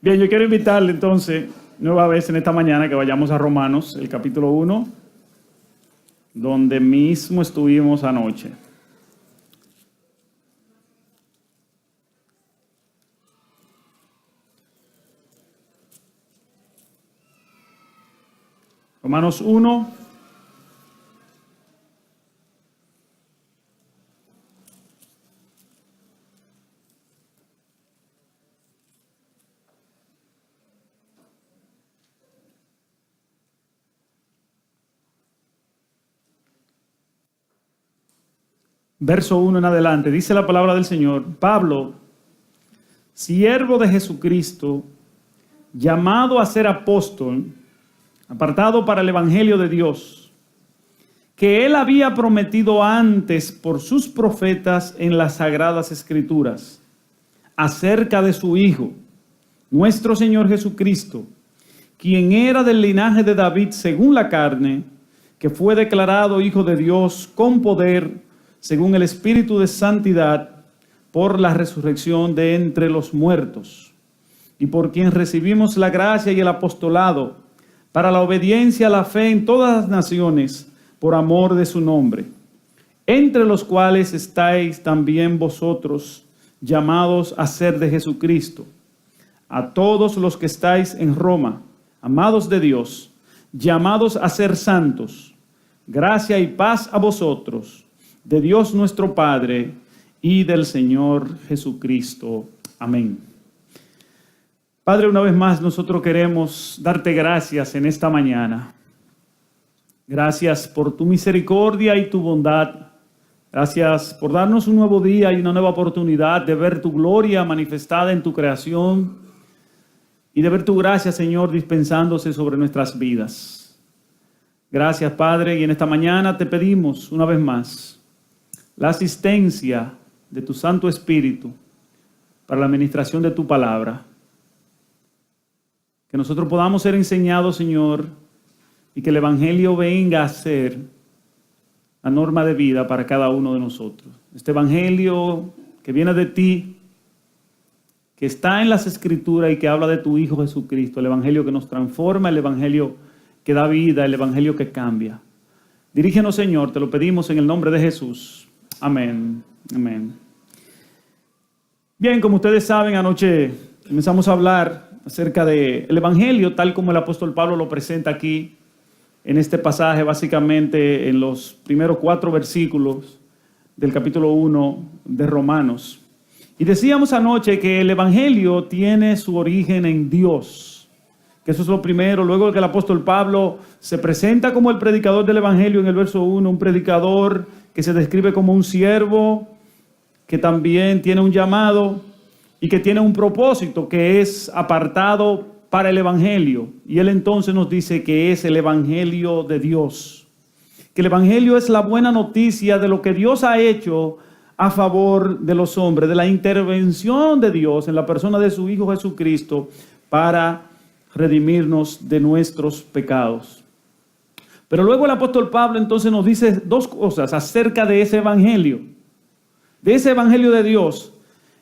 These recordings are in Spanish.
Bien, yo quiero invitarle entonces, nueva vez en esta mañana, que vayamos a Romanos, el capítulo 1, donde mismo estuvimos anoche. Romanos 1. Verso 1 en adelante, dice la palabra del Señor: Pablo, siervo de Jesucristo, llamado a ser apóstol, apartado para el evangelio de Dios, que él había prometido antes por sus profetas en las sagradas escrituras, acerca de su Hijo, nuestro Señor Jesucristo, quien era del linaje de David según la carne, que fue declarado Hijo de Dios con poder, según el Espíritu de Santidad, por la resurrección de entre los muertos, y por quien recibimos la gracia y el apostolado, para la obediencia a la fe en todas las naciones, por amor de su nombre, entre los cuales estáis también vosotros, llamados a ser de Jesucristo. A todos los que estáis en Roma, amados de Dios, llamados a ser santos, gracia y paz a vosotros, de Dios nuestro Padre y del Señor Jesucristo. Amén. Padre, una vez más nosotros queremos darte gracias en esta mañana. Gracias por tu misericordia y tu bondad. Gracias por darnos un nuevo día y una nueva oportunidad de ver tu gloria manifestada en tu creación y de ver tu gracia, Señor, dispensándose sobre nuestras vidas. Gracias, Padre, y en esta mañana te pedimos una vez más la asistencia de tu Santo Espíritu para la administración de tu palabra. Que nosotros podamos ser enseñados, Señor, y que el Evangelio venga a ser la norma de vida para cada uno de nosotros. Este Evangelio que viene de ti, que está en las Escrituras y que habla de tu Hijo Jesucristo, el Evangelio que nos transforma, el Evangelio que da vida, el Evangelio que cambia. Dirígenos, Señor, te lo pedimos en el nombre de Jesús. Amén. Amén. Bien, como ustedes saben, anoche comenzamos a hablar acerca del Evangelio, tal como el apóstol Pablo lo presenta aquí en este pasaje, básicamente en los primeros 4 versículos del capítulo 1 de Romanos. Y decíamos anoche que el Evangelio tiene su origen en Dios, que eso es lo primero. Luego que el apóstol Pablo se presenta como el predicador del Evangelio en el verso 1, un predicador que se describe como un siervo, que también tiene un llamado y que tiene un propósito, que es apartado para el Evangelio. Y él entonces nos dice que es el Evangelio de Dios, que el Evangelio es la buena noticia de lo que Dios ha hecho a favor de los hombres, de la intervención de Dios en la persona de su Hijo Jesucristo para redimirnos de nuestros pecados. Pero luego el apóstol Pablo entonces nos dice 2 cosas acerca de ese Evangelio de Dios.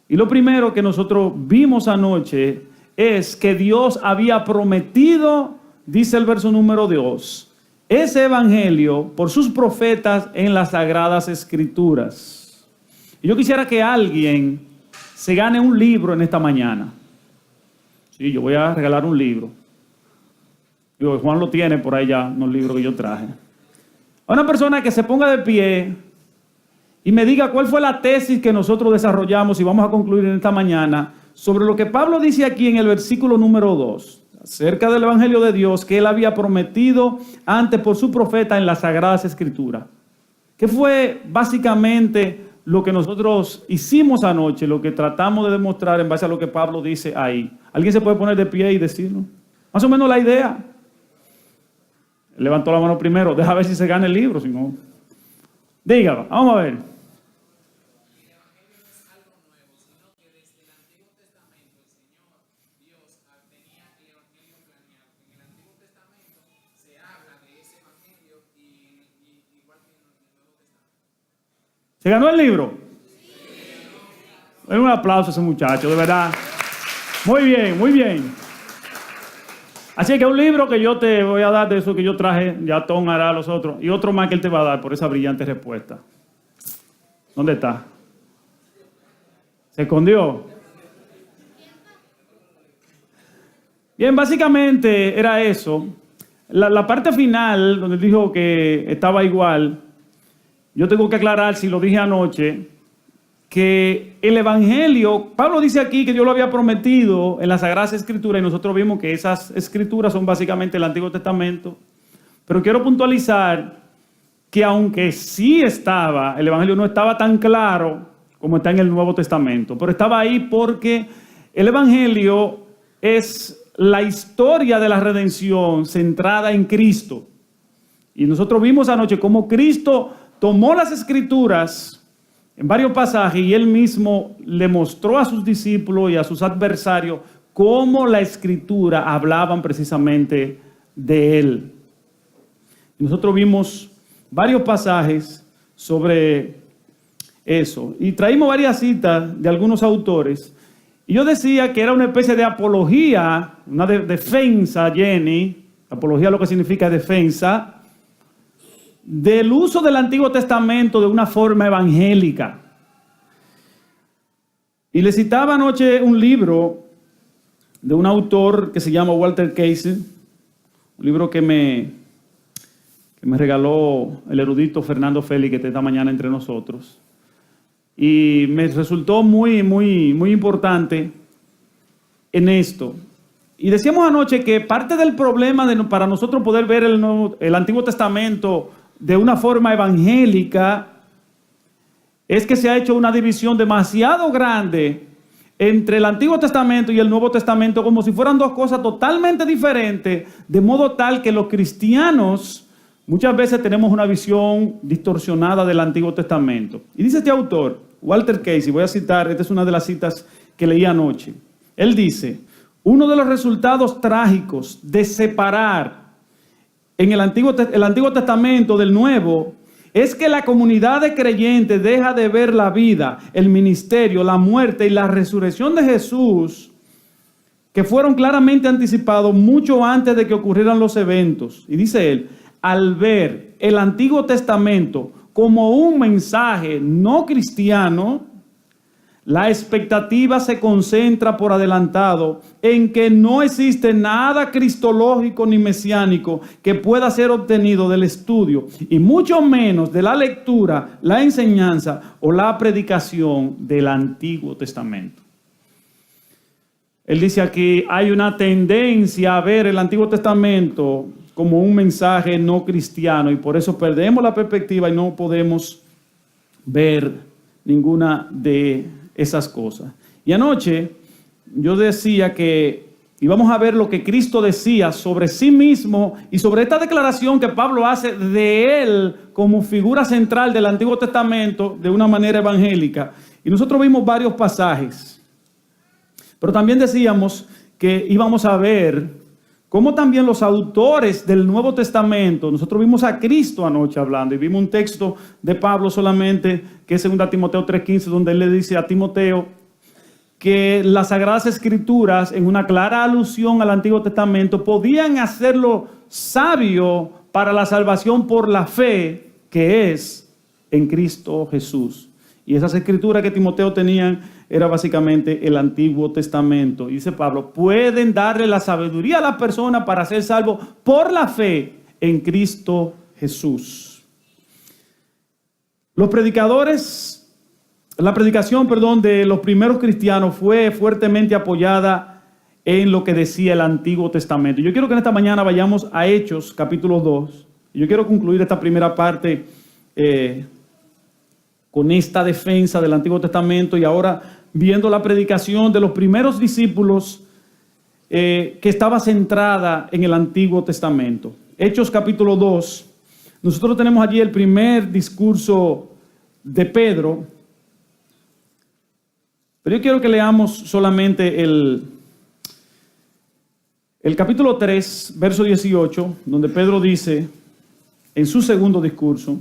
Y lo primero que nosotros vimos anoche es que Dios había prometido, dice el verso número 2, ese Evangelio por sus profetas en las sagradas escrituras. Y yo quisiera que alguien se gane un libro en esta mañana. Sí, yo voy a regalar un libro. Juan lo tiene por ahí ya, unos libros que yo traje. A una persona que se ponga de pie y me diga cuál fue la tesis que nosotros desarrollamos y vamos a concluir en esta mañana sobre lo que Pablo dice aquí en el versículo número 2, acerca del Evangelio de Dios que él había prometido antes por su profeta en las Sagradas Escrituras. ¿Qué fue básicamente lo que nosotros hicimos anoche, lo que tratamos de demostrar en base a lo que Pablo dice ahí? ¿Alguien se puede poner de pie y decirlo? Más o menos la idea. Levantó la mano primero, deja ver si se gana el libro, si no. Diga, vamos a ver. ¿Se ganó el libro? Sí. Un aplauso a ese muchacho, de verdad. Muy bien, muy bien. Así que un libro que yo te voy a dar de eso que yo traje, ya Tom hará los otros, y otro más que él te va a dar por esa brillante respuesta. ¿Dónde está? ¿Se escondió? Bien, básicamente era eso. La parte final, donde él dijo que estaba igual, yo tengo que aclarar, si lo dije anoche, que el Evangelio, Pablo dice aquí que Dios lo había prometido en las Sagradas Escrituras y nosotros vimos que esas escrituras son básicamente el Antiguo Testamento, pero quiero puntualizar que aunque sí estaba, el Evangelio no estaba tan claro como está en el Nuevo Testamento, pero estaba ahí porque el Evangelio es la historia de la redención centrada en Cristo. Y nosotros vimos anoche cómo Cristo tomó las Escrituras en varios pasajes y él mismo le mostró a sus discípulos y a sus adversarios cómo la Escritura hablaban precisamente de él. Y nosotros vimos varios pasajes sobre eso y traímos varias citas de algunos autores. Y yo decía que era una especie de apología, una defensa, Jenny, apología lo que significa defensa, del uso del Antiguo Testamento de una forma evangélica. Y le citaba anoche un libro de un autor que se llama Walter Casey, un libro que me regaló el erudito Fernando Félix, que está esta mañana entre nosotros. Y me resultó muy importante en esto. Y decíamos anoche que parte del problema para nosotros poder ver el Antiguo Testamento de una forma evangélica es que se ha hecho una división demasiado grande entre el Antiguo Testamento y el Nuevo Testamento, como si fueran dos cosas totalmente diferentes, de modo tal que los cristianos muchas veces tenemos una visión distorsionada del Antiguo Testamento. Y dice este autor, Walter Casey, voy a citar, esta es una de las citas que leí anoche. Él dice, uno de los resultados trágicos de separar en el Antiguo Testamento del Nuevo es que la comunidad de creyentes deja de ver la vida, el ministerio, la muerte y la resurrección de Jesús, que fueron claramente anticipados mucho antes de que ocurrieran los eventos. Y dice él, al ver el Antiguo Testamento como un mensaje no cristiano, la expectativa se concentra por adelantado en que no existe nada cristológico ni mesiánico que pueda ser obtenido del estudio y mucho menos de la lectura, la enseñanza o la predicación del Antiguo Testamento. Él dice aquí, hay una tendencia a ver el Antiguo Testamento como un mensaje no cristiano y por eso perdemos la perspectiva y no podemos ver ninguna de esas cosas. Y anoche yo decía que íbamos a ver lo que Cristo decía sobre sí mismo y sobre esta declaración que Pablo hace de él como figura central del Antiguo Testamento de una manera evangélica. Y nosotros vimos varios pasajes. Pero también decíamos que íbamos a ver cómo también los autores del Nuevo Testamento, nosotros vimos a Cristo anoche hablando y vimos un texto de Pablo solamente, que es 2 Timoteo 3:15, donde él le dice a Timoteo que las Sagradas Escrituras, en una clara alusión al Antiguo Testamento, podían hacerlo sabio para la salvación por la fe que es en Cristo Jesús. Y esas escrituras que Timoteo tenía era básicamente el Antiguo Testamento. Y dice Pablo, pueden darle la sabiduría a la persona para ser salvo por la fe en Cristo Jesús. Los predicadores, la predicación, de los primeros cristianos fue fuertemente apoyada en lo que decía el Antiguo Testamento. Yo quiero que en esta mañana vayamos a Hechos, capítulo 2. Yo quiero concluir esta primera parte con esta defensa del Antiguo Testamento y ahora viendo la predicación de los primeros discípulos que estaba centrada en el Antiguo Testamento. Hechos capítulo 2. Nosotros tenemos allí el primer discurso de Pedro. Pero yo quiero que leamos solamente el capítulo 3, verso 18, donde Pedro dice en su segundo discurso: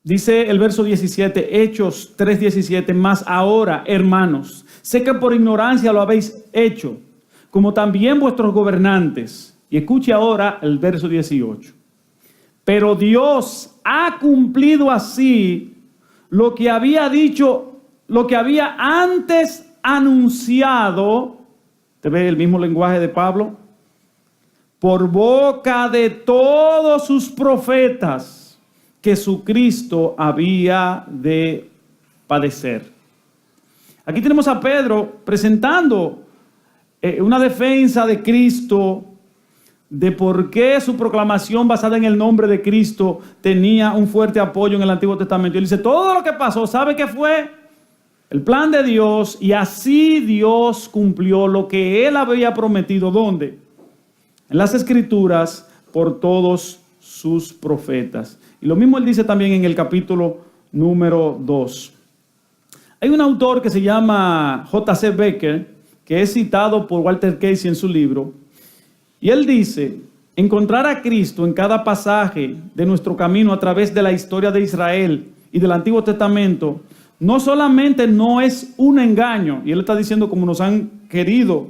Dice el verso 17, Hechos 3:17, mas ahora, hermanos, sé que por ignorancia lo habéis hecho, como también vuestros gobernantes. Y escuche ahora el verso 18. Pero Dios ha cumplido así lo que había dicho, lo que había antes anunciado. ¿Te ve el mismo lenguaje de Pablo? Por boca de todos sus profetas, que su Cristo había de padecer. Aquí tenemos a Pedro presentando una defensa de Cristo, de por qué su proclamación basada en el nombre de Cristo tenía un fuerte apoyo en el Antiguo Testamento. Y él dice, todo lo que pasó, ¿sabe qué fue? El plan de Dios, y así Dios cumplió lo que Él había prometido. ¿Dónde? En las Escrituras, por todos sus profetas. Y lo mismo Él dice también en el capítulo número 2. Hay un autor que se llama J.C. Becker, que es citado por Walter Casey en su libro, y él dice, encontrar a Cristo en cada pasaje de nuestro camino a través de la historia de Israel y del Antiguo Testamento, no solamente no es un engaño, y él está diciendo como nos han querido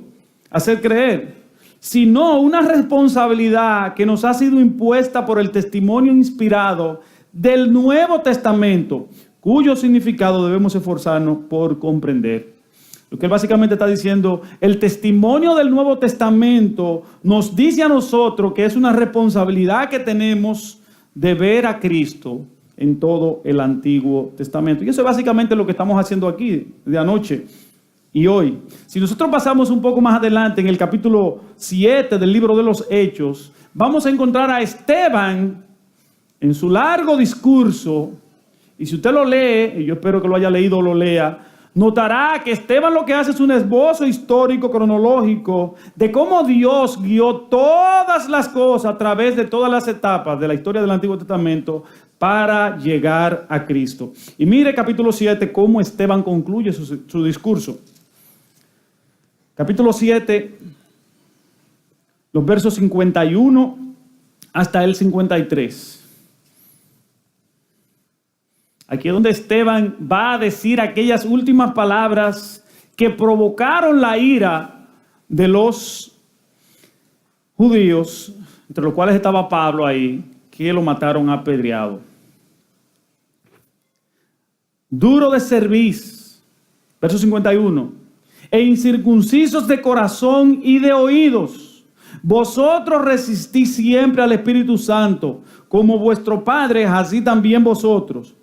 hacer creer, sino una responsabilidad que nos ha sido impuesta por el testimonio inspirado del Nuevo Testamento, cuyo significado debemos esforzarnos por comprender. Lo que él básicamente está diciendo, el testimonio del Nuevo Testamento nos dice a nosotros que es una responsabilidad que tenemos de ver a Cristo en todo el Antiguo Testamento. Y eso es básicamente lo que estamos haciendo aquí de anoche y hoy. Si nosotros pasamos un poco más adelante en el capítulo 7 del libro de los Hechos, vamos a encontrar a Esteban en su largo discurso. Y si usted lo lee, y yo espero que lo haya leído o lo lea, notará que Esteban lo que hace es un esbozo histórico, cronológico, de cómo Dios guió todas las cosas a través de todas las etapas de la historia del Antiguo Testamento para llegar a Cristo. Y mire capítulo 7, cómo Esteban concluye su discurso. Capítulo 7, los versos 51 hasta el 53. Aquí es donde Esteban va a decir aquellas últimas palabras que provocaron la ira de los judíos, entre los cuales estaba Pablo ahí, que lo mataron apedreado. Duro de cerviz, verso 51, e incircuncisos de corazón y de oídos, vosotros resistís siempre al Espíritu Santo, como vuestro Padre, así también vosotros.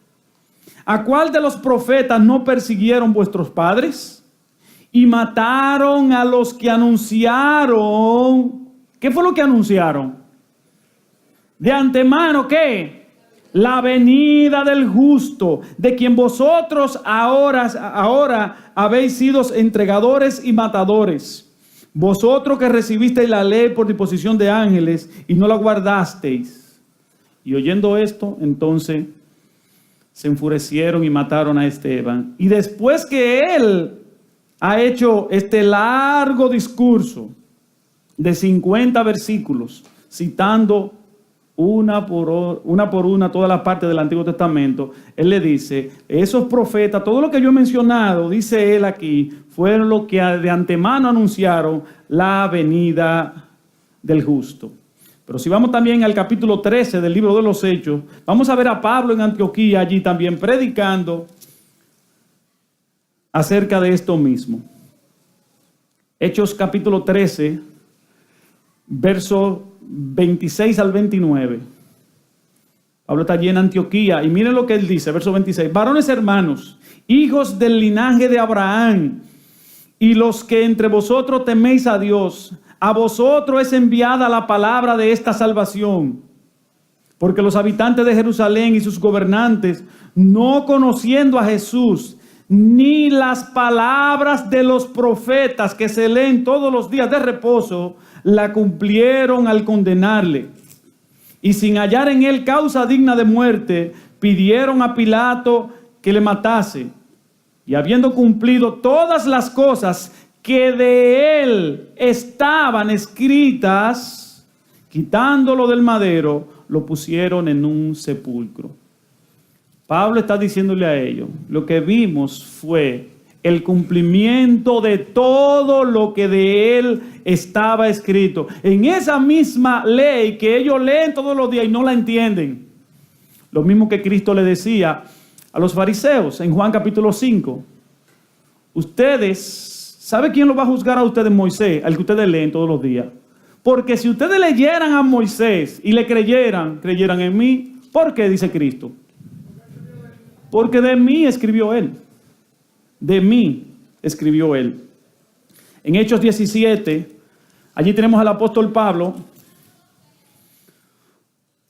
¿A cuál de los profetas no persiguieron vuestros padres? Y mataron a los que anunciaron. ¿Qué fue lo que anunciaron? De antemano, ¿qué? La venida del justo, de quien vosotros ahora habéis sido entregadores y matadores. Vosotros que recibisteis la ley por disposición de ángeles y no la guardasteis. Y oyendo esto, entonces se enfurecieron y mataron a Esteban. Y después que él ha hecho este largo discurso de 50 versículos, citando una por una toda la parte del Antiguo Testamento, él le dice, esos profetas, todo lo que yo he mencionado, dice él aquí, fueron los que de antemano anunciaron la venida del justo. Pero si vamos también al capítulo 13 del libro de los Hechos, vamos a ver a Pablo en Antioquía allí también predicando acerca de esto mismo. Hechos capítulo 13, versos 26 al 29. Pablo está allí en Antioquía y miren lo que él dice, verso 26. Varones hermanos, hijos del linaje de Abraham, y los que entre vosotros teméis a Dios, a vosotros es enviada la palabra de esta salvación, porque los habitantes de Jerusalén y sus gobernantes, no conociendo a Jesús, ni las palabras de los profetas que se leen todos los días de reposo, la cumplieron al condenarle. Y sin hallar en él causa digna de muerte, pidieron a Pilato que le matase. Y habiendo cumplido todas las cosas que de él estaban escritas, quitándolo del madero, lo pusieron en un sepulcro. Pablo está diciéndole a ellos, lo que vimos fue el cumplimiento de todo lo que de él estaba escrito. En esa misma ley que ellos leen todos los días y no la entienden. Lo mismo que Cristo le decía a los fariseos en Juan capítulo 5. Ustedes, ¿sabe quién lo va a juzgar a ustedes? Moisés, al que ustedes leen todos los días. Porque si ustedes leyeran a Moisés y le creyeran en mí, ¿por qué dice Cristo? Porque de mí escribió él. De mí escribió él. En Hechos 17, allí tenemos al apóstol Pablo,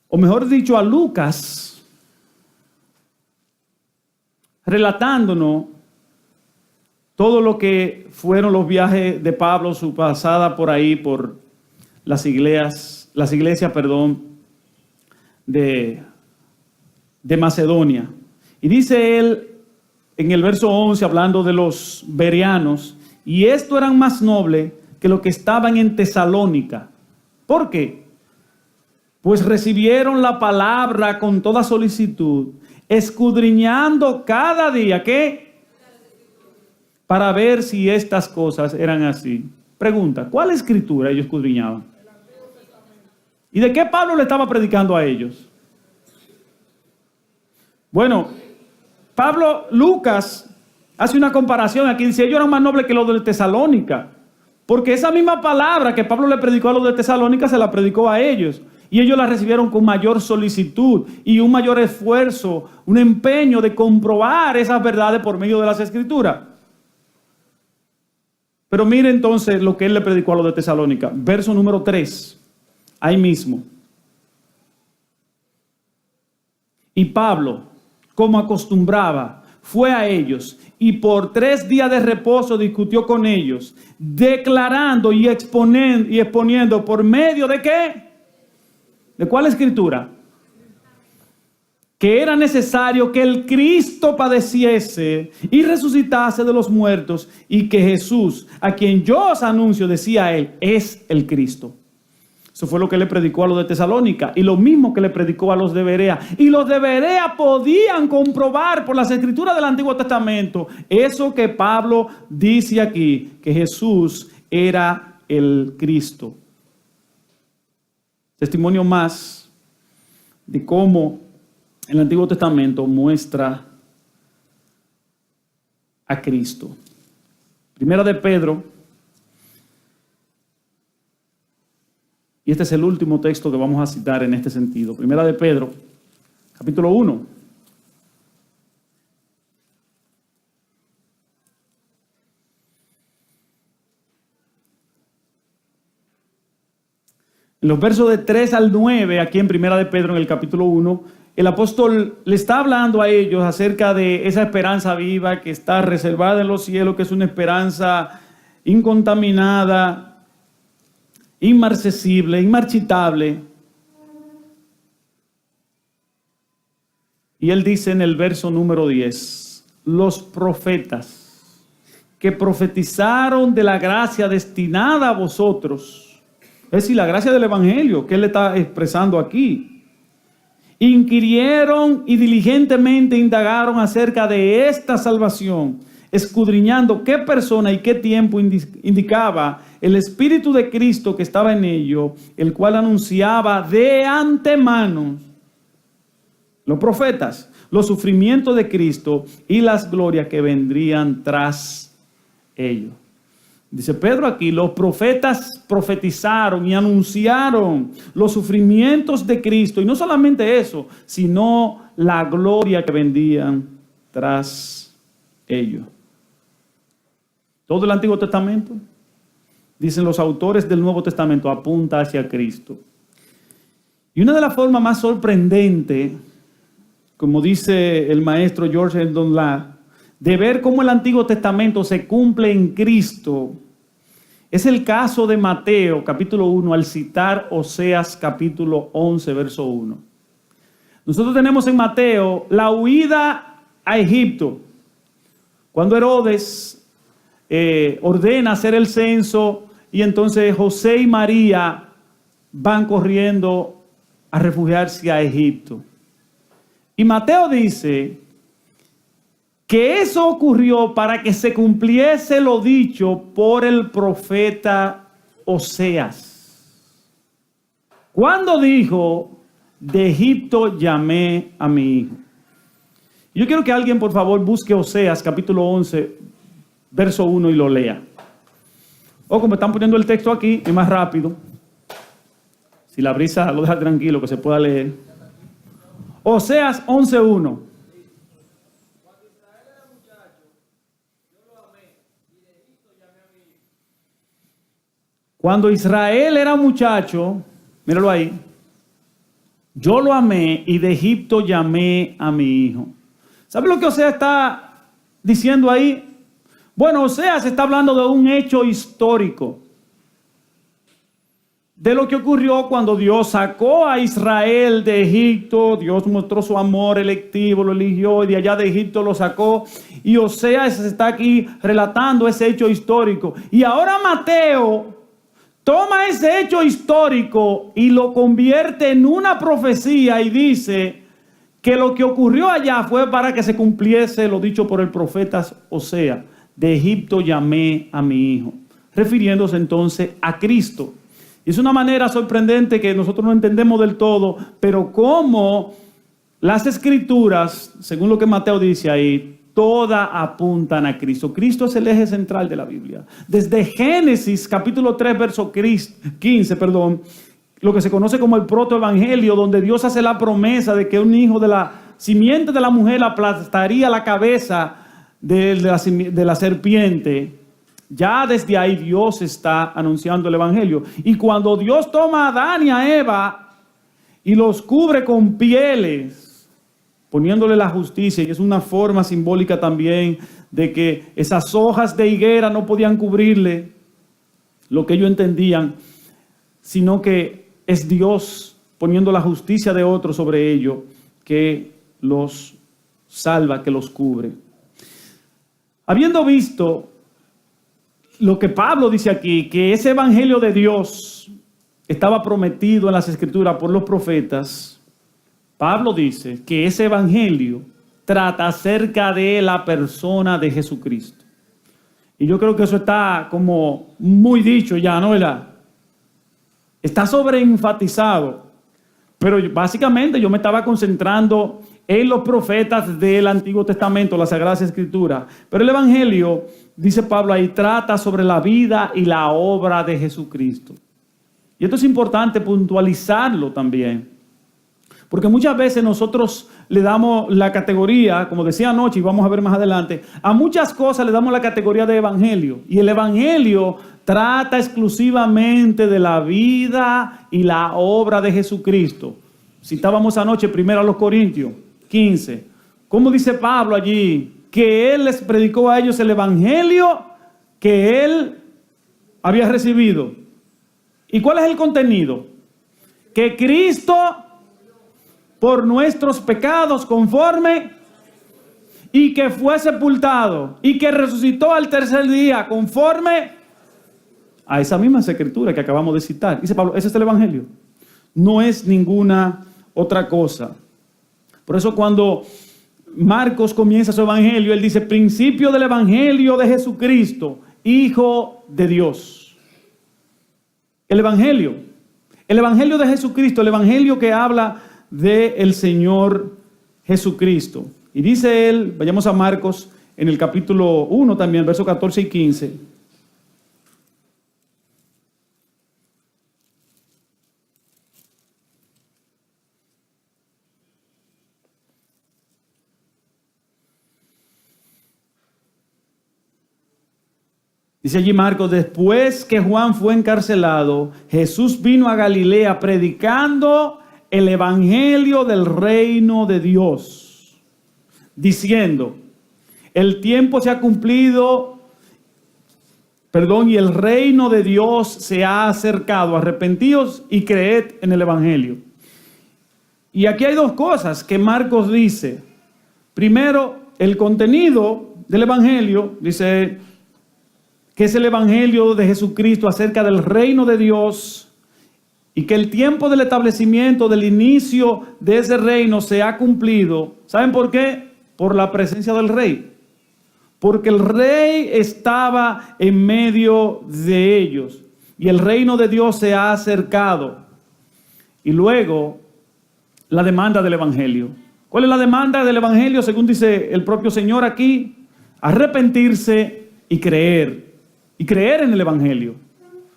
o mejor dicho, a Lucas, relatándonos todo lo que fueron los viajes de Pablo, su pasada por ahí, por las iglesias, de Macedonia. Y dice él en el verso 11, hablando de los bereanos, y estos eran más nobles que los que estaban en Tesalónica. ¿Por qué? Pues recibieron la palabra con toda solicitud, escudriñando cada día, ¿qué? Para ver si estas cosas eran así. Pregunta, ¿cuál escritura ellos escudriñaban? ¿Y de qué Pablo le estaba predicando a ellos? Bueno, Lucas hace una comparación aquí, dice, ellos eran más nobles que los de Tesalónica, porque esa misma palabra que Pablo le predicó a los de Tesalónica se la predicó a ellos, y ellos la recibieron con mayor solicitud y un mayor esfuerzo, un empeño de comprobar esas verdades por medio de las Escrituras. Pero mire entonces lo que él le predicó a los de Tesalónica, verso número 3, ahí mismo. Y Pablo, como acostumbraba, fue a ellos y por 3 días de reposo discutió con ellos, declarando y exponiendo por medio de ¿qué? ¿De cuál escritura? Que era necesario que el Cristo padeciese y resucitase de los muertos y que Jesús, a quien yo os anuncio, decía él, es el Cristo. Eso fue lo que le predicó a los de Tesalónica y lo mismo que le predicó a los de Berea. Y los de Berea podían comprobar por las escrituras del Antiguo Testamento eso que Pablo dice aquí, que Jesús era el Cristo. Testimonio más de cómo el Antiguo Testamento muestra a Cristo. Primera de Pedro. Y este es el último texto que vamos a citar en este sentido. Primera de Pedro, capítulo 1. En los versos de 3 al 9, aquí en Primera de Pedro, en el capítulo 1, el apóstol le está hablando a ellos acerca de esa esperanza viva que está reservada en los cielos, que es una esperanza incontaminada, inmarcesible, inmarchitable. Y él dice en el verso número 10, los profetas que profetizaron de la gracia destinada a vosotros, es decir, la gracia del evangelio que él está expresando aquí, inquirieron y diligentemente indagaron acerca de esta salvación, escudriñando qué persona y qué tiempo indicaba el Espíritu de Cristo que estaba en ello, el cual anunciaba de antemano los profetas, los sufrimientos de Cristo y las glorias que vendrían tras ello. Dice Pedro aquí, los profetas profetizaron y anunciaron los sufrimientos de Cristo, y no solamente eso, sino la gloria que vendrían tras ello. Todo el Antiguo Testamento, dicen los autores del Nuevo Testamento, apunta hacia Cristo. Y una de las formas más sorprendentes, como dice el maestro George Eldon Ladd, de ver cómo el Antiguo Testamento se cumple en Cristo, es el caso de Mateo, capítulo 1, al citar Oseas, capítulo 11, verso 1. Nosotros tenemos en Mateo la huida a Egipto, cuando Herodes ordena hacer el censo, y entonces José y María van corriendo a refugiarse a Egipto. Y Mateo dice que eso ocurrió para que se cumpliese lo dicho por el profeta Oseas, cuando dijo: de Egipto llamé a mi hijo. Yo quiero que alguien, por favor, busque Oseas capítulo 11, verso 1 y lo lea. O como están poniendo el texto aquí, es más rápido. Si la brisa lo deja tranquilo, que se pueda leer. Oseas 11:1. Cuando Israel era muchacho, míralo ahí, yo lo amé y de Egipto llamé a mi hijo. ¿Sabe lo que Oseas está diciendo ahí? Bueno, Oseas está hablando de un hecho histórico, de lo que ocurrió cuando Dios sacó a Israel de Egipto. Dios mostró su amor electivo, lo eligió y de allá de Egipto lo sacó. Y Oseas está aquí relatando ese hecho histórico. Y ahora Mateo toma ese hecho histórico y lo convierte en una profecía y dice que lo que ocurrió allá fue para que se cumpliese lo dicho por el profeta Oseas: de Egipto llamé a mi hijo, refiriéndose entonces a Cristo. Y es una manera sorprendente que nosotros no entendemos del todo, pero como las escrituras, según lo que Mateo dice ahí, todas apuntan a Cristo. Cristo es el eje central de la Biblia. Desde Génesis capítulo 3 verso 15, lo que se conoce como el protoevangelio, donde Dios hace la promesa de que un hijo de la simiente de la mujer aplastaría la cabeza de la serpiente. Ya desde ahí Dios está anunciando el evangelio. Y cuando Dios toma a Adán y a Eva y los cubre con pieles, poniéndole la justicia, y es una forma simbólica también de que esas hojas de higuera no podían cubrirle lo que ellos entendían, sino que es Dios poniendo la justicia de otro sobre ellos que los salva, que los cubre. Habiendo visto lo que Pablo dice aquí, que ese evangelio de Dios estaba prometido en las escrituras por los profetas, Pablo dice que ese evangelio trata acerca de la persona de Jesucristo. Y yo creo que eso está como muy dicho ya, ¿no? ¿Verdad? Está sobreenfatizado. Pero básicamente yo me estaba concentrando en los profetas del Antiguo Testamento, las Sagradas Escrituras. Pero el evangelio, dice Pablo ahí, trata sobre la vida y la obra de Jesucristo. Y esto es importante puntualizarlo también, porque muchas veces nosotros le damos la categoría, como decía anoche y vamos a ver más adelante, a muchas cosas le damos la categoría de evangelio. Y el evangelio trata exclusivamente de la vida y la obra de Jesucristo. Citábamos anoche 1 Corintios 15. ¿Cómo dice Pablo allí? Que él les predicó a ellos el evangelio que él había recibido. ¿Y cuál es el contenido? Que Cristo por nuestros pecados conforme, y que fue sepultado y que resucitó al tercer día conforme a esa misma escritura que acabamos de citar. Dice Pablo, ese es el evangelio, no es ninguna otra cosa. Por eso cuando Marcos comienza su evangelio, él dice: principio del evangelio de Jesucristo, Hijo de Dios. El evangelio de Jesucristo, el evangelio que habla del Señor Jesucristo. Y dice él, vayamos a Marcos en el capítulo 1 también, versos 14 y 15. Dice allí Marcos: después que Juan fue encarcelado, Jesús vino a Galilea predicando el evangelio del reino de Dios, diciendo: el tiempo se ha cumplido, y el reino de Dios se ha acercado. Arrepentíos y creed en el evangelio. Y aquí hay dos cosas que Marcos dice. Primero, el contenido del evangelio, dice que es el evangelio de Jesucristo acerca del reino de Dios y que el tiempo del establecimiento, del inicio de ese reino se ha cumplido. ¿Saben por qué? Por la presencia del rey. Porque el rey estaba en medio de ellos y el reino de Dios se ha acercado. Y luego, la demanda del evangelio. ¿Cuál es la demanda del evangelio? Según dice el propio Señor aquí, arrepentirse y creer. Y creer en el evangelio.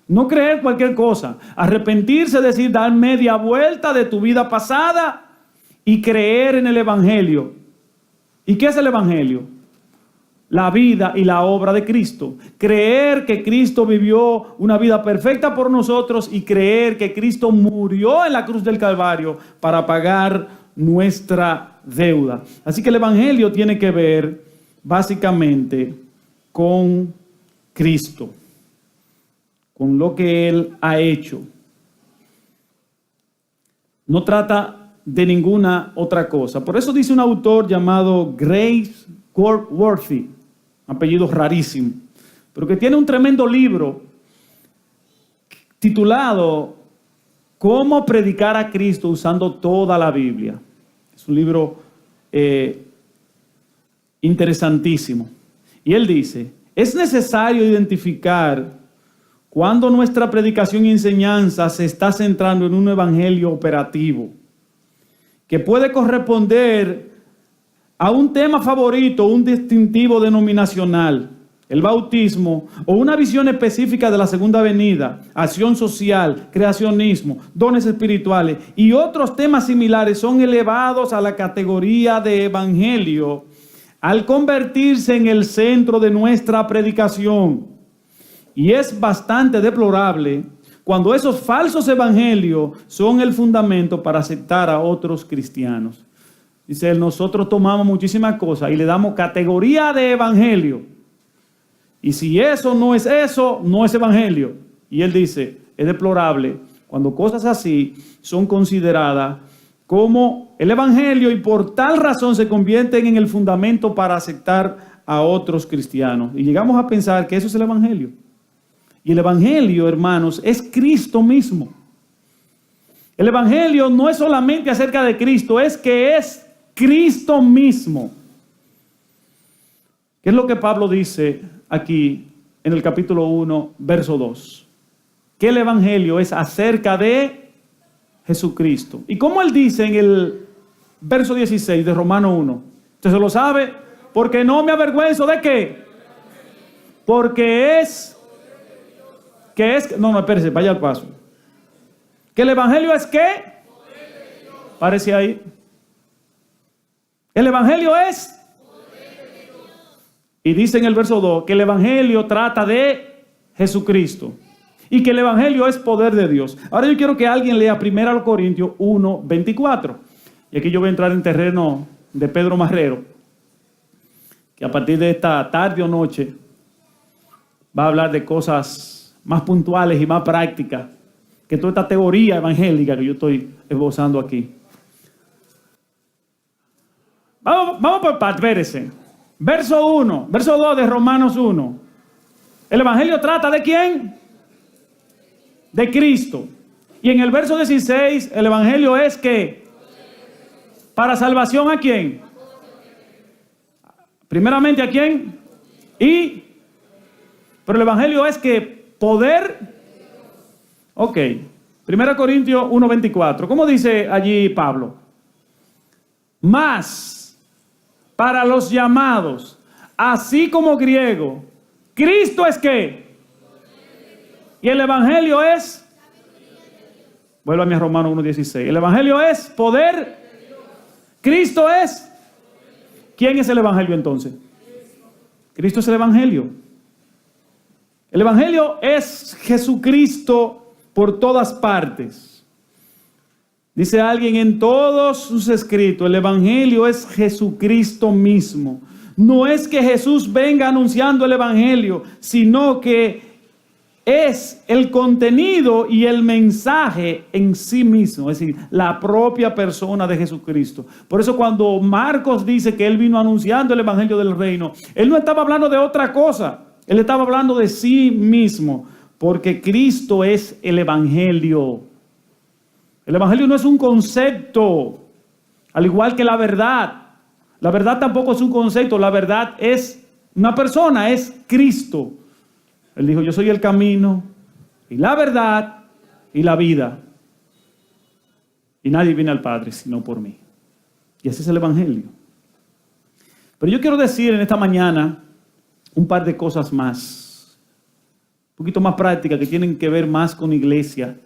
No creer cualquier cosa. Arrepentirse es decir, dar media vuelta de tu vida pasada y creer en el evangelio. ¿Y qué es el evangelio? La vida y la obra de Cristo. Creer que Cristo vivió una vida perfecta por nosotros y creer que Cristo murió en la cruz del Calvario para pagar nuestra deuda. Así que el evangelio tiene que ver básicamente con Cristo, con lo que Él ha hecho. No trata de ninguna otra cosa. Por eso dice un autor llamado Grace Worthy, apellido rarísimo, pero que tiene un tremendo libro titulado Cómo predicar a Cristo usando toda la Biblia. Es un libro interesantísimo. Y él dice, es necesario identificar cuando nuestra predicación y enseñanza se está centrando en un evangelio operativo, que puede corresponder a un tema favorito, un distintivo denominacional, el bautismo, o una visión específica de la segunda venida, acción social, creacionismo, dones espirituales y otros temas similares son elevados a la categoría de evangelio al convertirse en el centro de nuestra predicación. Y es bastante deplorable cuando esos falsos evangelios son el fundamento para aceptar a otros cristianos. Dice él, nosotros tomamos muchísimas cosas y le damos categoría de evangelio. Y si eso, no es evangelio. Y él dice, es deplorable cuando cosas así son consideradas como el evangelio y por tal razón se convierten en el fundamento para aceptar a otros cristianos. Y llegamos a pensar que eso es el evangelio. Y el evangelio, hermanos, es Cristo mismo. El evangelio no es solamente acerca de Cristo, es que es Cristo mismo. ¿Qué es lo que Pablo dice aquí en el capítulo 1, verso 2? Que el evangelio es acerca de Jesucristo. ¿Y cómo él dice en el verso 16 de Romanos 1? ¿Usted se lo sabe? Porque no me avergüenzo de qué. Porque no, espérese, vaya al paso. Que el evangelio es ¿qué? Parece ahí. El evangelio es. Y dice en el verso 2 que el evangelio trata de Jesucristo. Y que el evangelio es poder de Dios. Ahora yo quiero que alguien lea 1 Corintios 1, 24. Y aquí yo voy a entrar en terreno de Pedro Marrero, que a partir de esta tarde o noche va a hablar de cosas más puntuales y más prácticas que toda esta teoría evangélica que yo estoy esbozando aquí. Vamos por partes, espérese. Verso 1, verso 2 de Romanos 1. ¿El evangelio trata de quién? De Cristo. Y en el verso 16, el evangelio es que para salvación ¿a quién? Primeramente ¿a quién? Pero el evangelio es que poder. Ok. 1 Corintios 1:24. ¿Cómo dice allí Pablo? Más para los llamados, así como griego, Cristo es ¿qué? Y el evangelio es. Vuelve a Romanos 1:16. El evangelio es poder. Cristo es. ¿Quién es el evangelio entonces? Cristo es el evangelio. El evangelio es Jesucristo por todas partes. Dice alguien en todos sus escritos, el evangelio es Jesucristo mismo. No es que Jesús venga anunciando el evangelio, sino que es el contenido y el mensaje en sí mismo, es decir, la propia persona de Jesucristo. Por eso cuando Marcos dice que él vino anunciando el evangelio del reino, él no estaba hablando de otra cosa. Él estaba hablando de sí mismo, porque Cristo es el evangelio. El evangelio no es un concepto, al igual que la verdad. La verdad tampoco es un concepto, la verdad es una persona, es Cristo. Él dijo, yo soy el camino y la verdad y la vida. Y nadie viene al Padre sino por mí. Y ese es el evangelio. Pero yo quiero decir en esta mañana un par de cosas más, un poquito más prácticas que tienen que ver más con iglesia,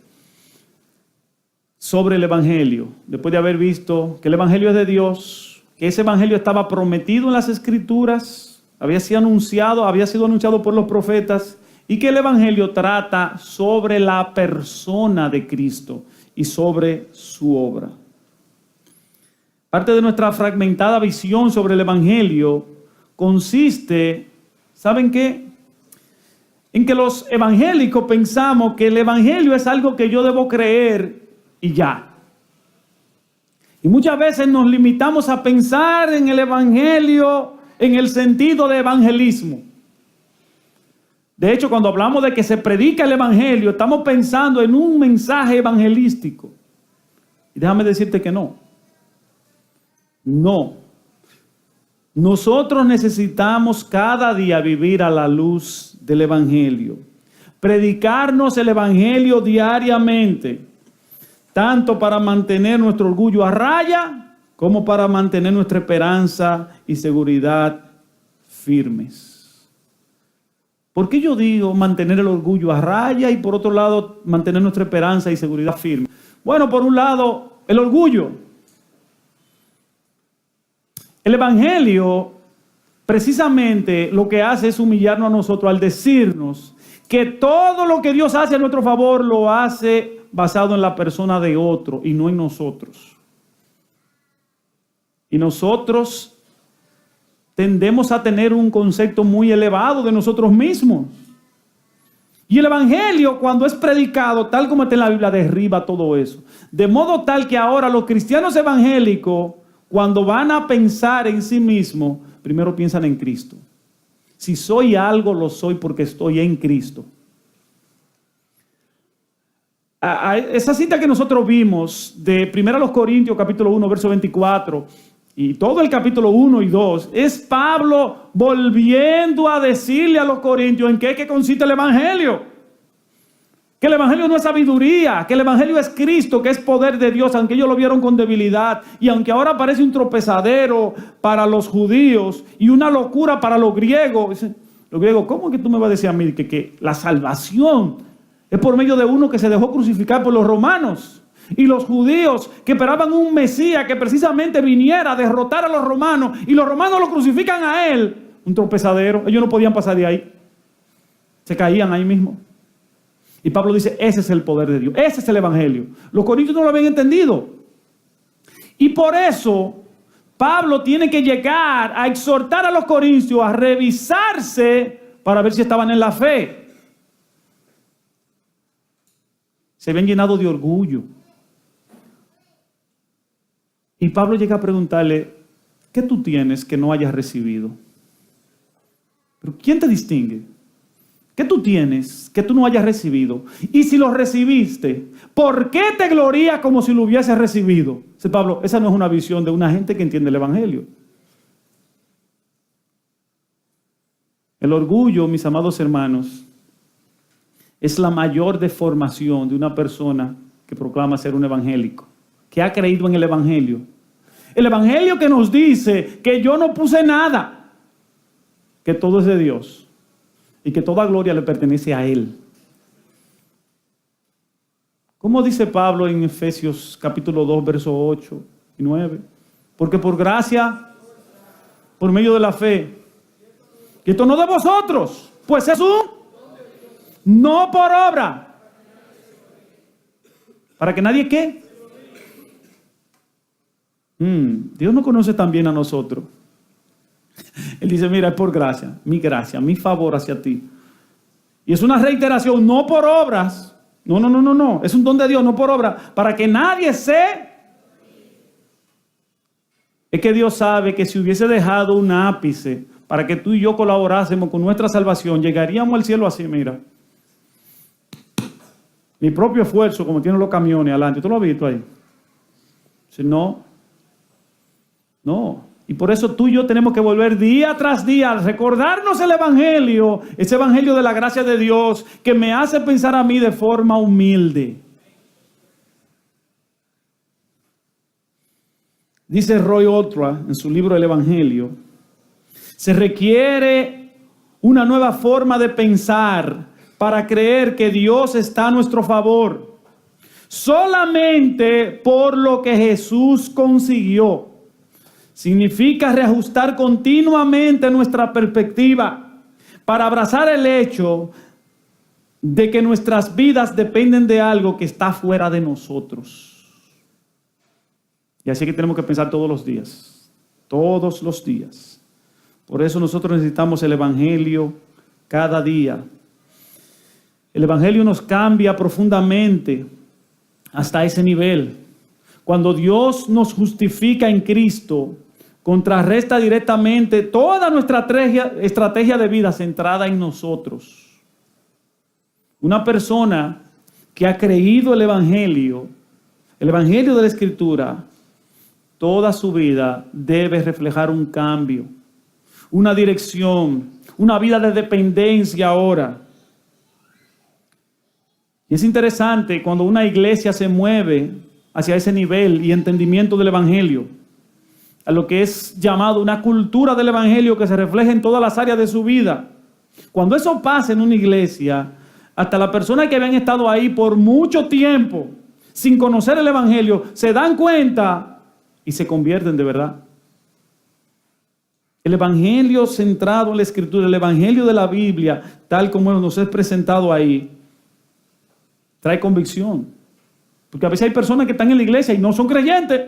sobre el evangelio. Después de haber visto que el evangelio es de Dios, que ese evangelio estaba prometido en las escrituras, había sido anunciado por los profetas, y que el evangelio trata sobre la persona de Cristo y sobre su obra. Parte de nuestra fragmentada visión sobre el evangelio consiste, ¿saben qué? En que los evangélicos pensamos que el evangelio es algo que yo debo creer y ya. Y muchas veces nos limitamos a pensar en el evangelio en el sentido de evangelismo. De hecho, cuando hablamos de que se predica el evangelio, estamos pensando en un mensaje evangelístico. Y déjame decirte que no. No. Nosotros necesitamos cada día vivir a la luz del evangelio. Predicarnos el evangelio diariamente, tanto para mantener nuestro orgullo a raya, como para mantener nuestra esperanza y seguridad firmes. ¿Por qué yo digo mantener el orgullo a raya y por otro lado mantener nuestra esperanza y seguridad firme? Bueno, por un lado, el orgullo. El evangelio precisamente lo que hace es humillarnos a nosotros al decirnos que todo lo que Dios hace a nuestro favor lo hace basado en la persona de otro y no en nosotros. Y nosotros tendemos a tener un concepto muy elevado de nosotros mismos. Y el evangelio, cuando es predicado, tal como está en la Biblia, derriba todo eso. De modo tal que ahora los cristianos evangélicos, cuando van a pensar en sí mismos, primero piensan en Cristo. Si soy algo, lo soy porque estoy en Cristo. Esa cita que nosotros vimos de 1 Corintios capítulo 1, verso 24, y todo el capítulo 1 y 2, es Pablo volviendo a decirle a los corintios en qué consiste el evangelio. Que el evangelio no es sabiduría, que el evangelio es Cristo, que es poder de Dios, aunque ellos lo vieron con debilidad, y aunque ahora parece un tropezadero para los judíos y una locura para los griegos. Los griegos, ¿cómo es que tú me vas a decir a mí que la salvación es por medio de uno que se dejó crucificar por los romanos? Y los judíos que esperaban un Mesías que precisamente viniera a derrotar a los romanos, y los romanos lo crucifican a él. Un tropezadero, ellos no podían pasar de ahí, se caían ahí mismo. Y Pablo dice, ese es el poder de Dios, ese es el evangelio. Los corintios no lo habían entendido. Y por eso Pablo tiene que llegar a exhortar a los corintios a revisarse para ver si estaban en la fe. Se habían llenado de orgullo. Y Pablo llega a preguntarle, ¿qué tú tienes que no hayas recibido? ¿Pero quién te distingue? ¿Qué tú tienes que tú no hayas recibido? Y si lo recibiste, ¿por qué te glorías como si lo hubieses recibido? Dice Pablo, esa no es una visión de una gente que entiende el evangelio. El orgullo, mis amados hermanos, es la mayor deformación de una persona que proclama ser un evangélico, que ha creído en el evangelio. El evangelio que nos dice que yo no puse nada, que todo es de Dios y que toda gloria le pertenece a Él. ¿Cómo dice Pablo en Efesios capítulo 2, versos 8 y 9? Porque por gracia, por medio de la fe, y esto no de vosotros, pues es no por obra, para que nadie ¿qué? Dios no conoce tan bien a nosotros. Él dice, mira, es por gracia, mi favor hacia ti. Y es una reiteración, no por obras. No. Es un don de Dios, no por obra. Para que nadie Es que Dios sabe que si hubiese dejado un ápice para que tú y yo colaborásemos con nuestra salvación, llegaríamos al cielo así, mira. mi propio esfuerzo, como tienen los camiones adelante. ¿Tú lo has visto ahí? Dice, no. Y por eso tú y yo tenemos que volver día tras día a recordarnos el Evangelio, ese Evangelio de la gracia de Dios que me hace pensar a mí de forma humilde. Dice Roy Otra en su libro El Evangelio, se requiere una nueva forma de pensar para creer que Dios está a nuestro favor. Solamente por lo que Jesús consiguió. Significa reajustar continuamente nuestra perspectiva para abrazar el hecho de que nuestras vidas dependen de algo que está fuera de nosotros. Y así que tenemos que pensar todos los días. Todos los días. Por eso nosotros necesitamos el Evangelio cada día. El Evangelio nos cambia profundamente hasta ese nivel. Cuando Dios nos justifica en Cristo, contrarresta directamente toda nuestra estrategia de vida centrada en nosotros. Una persona que ha creído el Evangelio de la Escritura, toda su vida debe reflejar un cambio, una dirección, una vida de dependencia ahora. Y es interesante cuando una iglesia se mueve hacia ese nivel y entendimiento del Evangelio, a lo que es llamado una cultura del Evangelio que se refleja en todas las áreas de su vida. Cuando eso pasa en una iglesia, hasta las personas que habían estado ahí por mucho tiempo sin conocer el Evangelio, se dan cuenta y se convierten de verdad. El Evangelio centrado en la Escritura, el Evangelio de la Biblia, tal como nos es presentado ahí, trae convicción. Porque a veces hay personas que están en la iglesia y no son creyentes.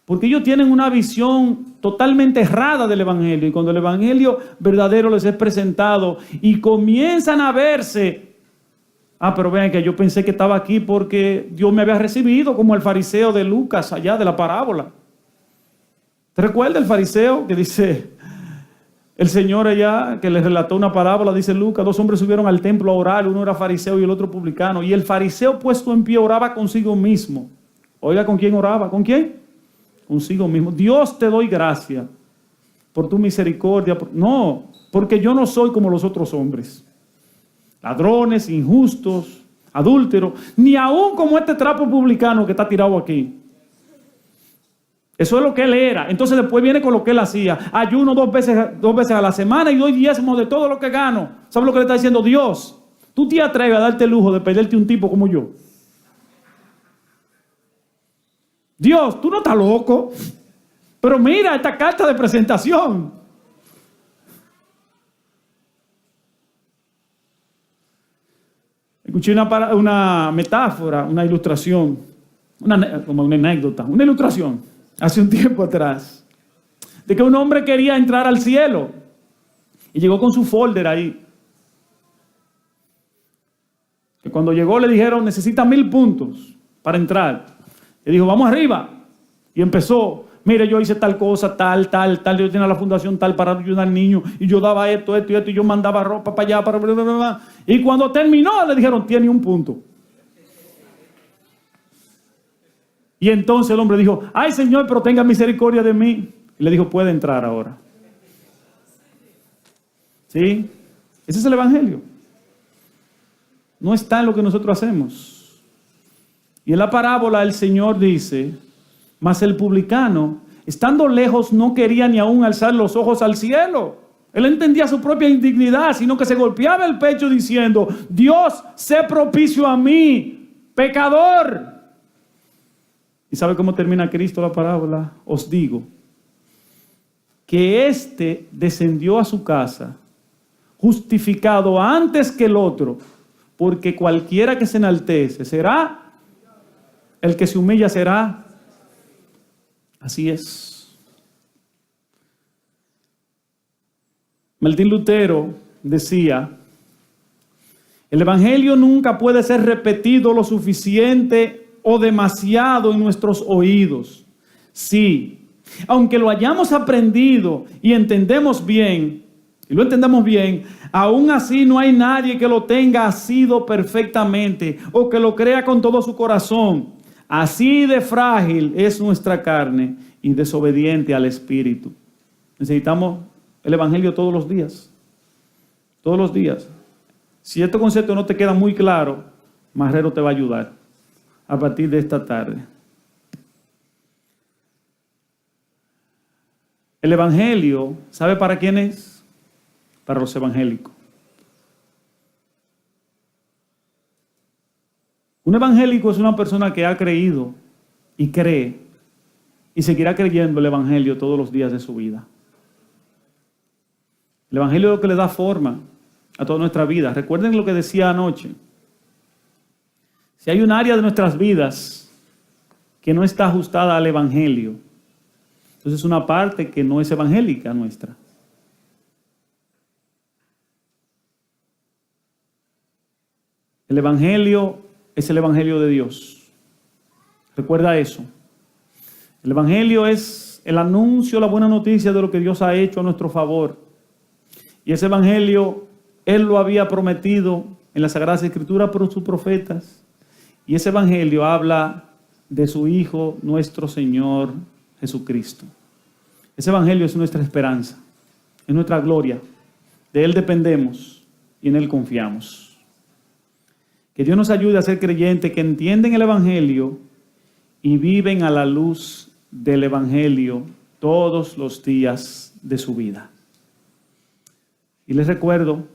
Porque ellos tienen una visión totalmente errada del Evangelio. Y cuando el Evangelio verdadero les es presentado y comienzan a verse, pero vean que yo pensé que estaba aquí porque Dios me había recibido, como el fariseo de Lucas allá de la parábola. ¿Te recuerda el fariseo que dice, el Señor allá que le relató una parábola, dice Lucas, 2 hombres subieron al templo a orar, uno era fariseo y el otro publicano, y el fariseo puesto en pie oraba consigo mismo. Oiga, ¿con quién oraba? ¿Con quién? Consigo mismo. Dios, te doy gracia por tu misericordia. No, porque yo no soy como los otros hombres, ladrones, injustos, adúlteros, ni aún como este trapo publicano que está tirado aquí. Eso es lo que él era. Entonces después viene con lo que él hacía. Ayuno 2 veces a la semana y doy diezmo de todo lo que gano. ¿Sabes lo que le está diciendo Dios? Tú te atreves a darte el lujo de perderte un tipo como yo. Dios, tú no estás loco. Pero mira esta carta de presentación. Escuché una metáfora, una ilustración, como una anécdota, una ilustración, hace un tiempo atrás, de que un hombre quería entrar al cielo y llegó con su folder ahí. Que cuando llegó le dijeron, necesita 1000 puntos para entrar. Le dijo, vamos arriba. Y empezó, mire, yo hice tal cosa, tal. Yo tenía la fundación tal para ayudar al niño. Y yo daba esto. Y yo mandaba ropa para allá. Y cuando terminó, le dijeron, tiene 1 punto. Y entonces el hombre dijo, ay Señor, pero tenga misericordia de mí. Y le dijo, puede entrar ahora. ¿Sí? Ese es el Evangelio. No está en lo que nosotros hacemos. Y en la parábola el Señor dice, mas el publicano, estando lejos, no quería ni aún alzar los ojos al cielo. Él entendía su propia indignidad, sino que se golpeaba el pecho diciendo, Dios, sé propicio a mí, pecador. ¿Y sabe cómo termina Cristo la parábola? Os digo, que éste descendió a su casa, justificado antes que el otro, porque cualquiera que se enaltece será, el que se humilla será. Así es. Martín Lutero decía, el Evangelio nunca puede ser repetido lo suficiente o demasiado en nuestros oídos. Sí, aunque lo hayamos aprendido y entendemos bien, y lo entendamos bien, aún así no hay nadie que lo tenga asido perfectamente o que lo crea con todo su corazón. Así de frágil es nuestra carne y desobediente al Espíritu. Necesitamos el Evangelio todos los días. Todos los días. Si este concepto no te queda muy claro, Marrero te va a ayudar a partir de esta tarde. El Evangelio, ¿sabe para quién es? Para los evangélicos. Un evangélico es una persona que ha creído y cree y seguirá creyendo el Evangelio todos los días de su vida. El Evangelio es lo que le da forma a toda nuestra vida. Recuerden lo que decía anoche. Si hay un área de nuestras vidas que no está ajustada al Evangelio, entonces es una parte que no es evangélica nuestra. El Evangelio es el Evangelio de Dios. Recuerda eso. El Evangelio es el anuncio, la buena noticia de lo que Dios ha hecho a nuestro favor. Y ese Evangelio, Él lo había prometido en las Sagradas Escrituras por sus profetas. Y ese Evangelio habla de su Hijo, nuestro Señor Jesucristo. Ese Evangelio es nuestra esperanza, es nuestra gloria. De Él dependemos y en Él confiamos. Que Dios nos ayude a ser creyentes que entienden el Evangelio y viven a la luz del Evangelio todos los días de su vida. Y les recuerdo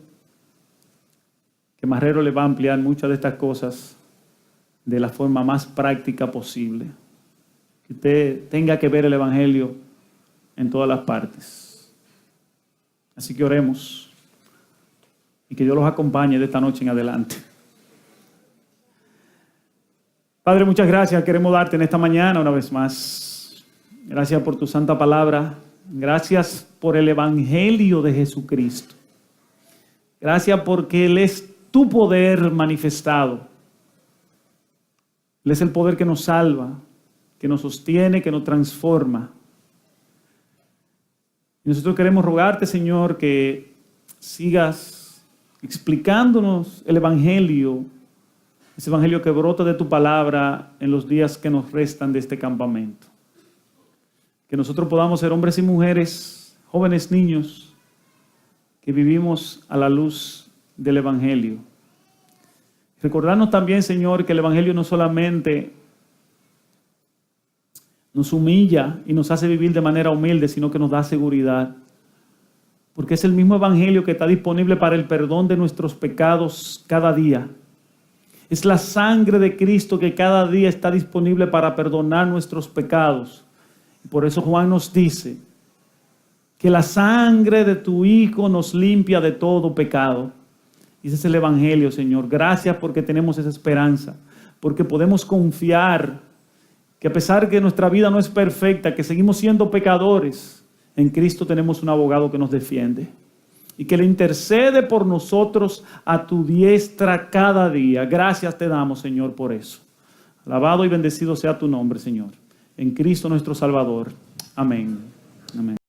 que Marrero le va a ampliar muchas de estas cosas de la forma más práctica posible. Que usted tenga que ver el Evangelio en todas las partes. Así que oremos y que Dios los acompañe de esta noche en adelante. Padre, muchas gracias. Queremos darte en esta mañana una vez más. Gracias por tu santa palabra. Gracias por el Evangelio de Jesucristo. Gracias porque Él es tu poder manifestado. Él es el poder que nos salva, que nos sostiene, que nos transforma. Y nosotros queremos rogarte, Señor, que sigas explicándonos el Evangelio, ese Evangelio que brota de tu palabra en los días que nos restan de este campamento. Que nosotros podamos ser hombres y mujeres, jóvenes, niños, que vivimos a la luz del Evangelio. Recordarnos también, Señor, que el Evangelio no solamente nos humilla y nos hace vivir de manera humilde, sino que nos da seguridad. Porque es el mismo Evangelio que está disponible para el perdón de nuestros pecados cada día. Es la sangre de Cristo que cada día está disponible para perdonar nuestros pecados. Y por eso Juan nos dice que la sangre de tu Hijo nos limpia de todo pecado. Y ese es el Evangelio, Señor. Gracias porque tenemos esa esperanza, porque podemos confiar que a pesar que nuestra vida no es perfecta, que seguimos siendo pecadores, en Cristo tenemos un abogado que nos defiende y que le intercede por nosotros a tu diestra cada día. Gracias te damos, Señor, por eso. Alabado y bendecido sea tu nombre, Señor. En Cristo nuestro Salvador. Amén. Amén.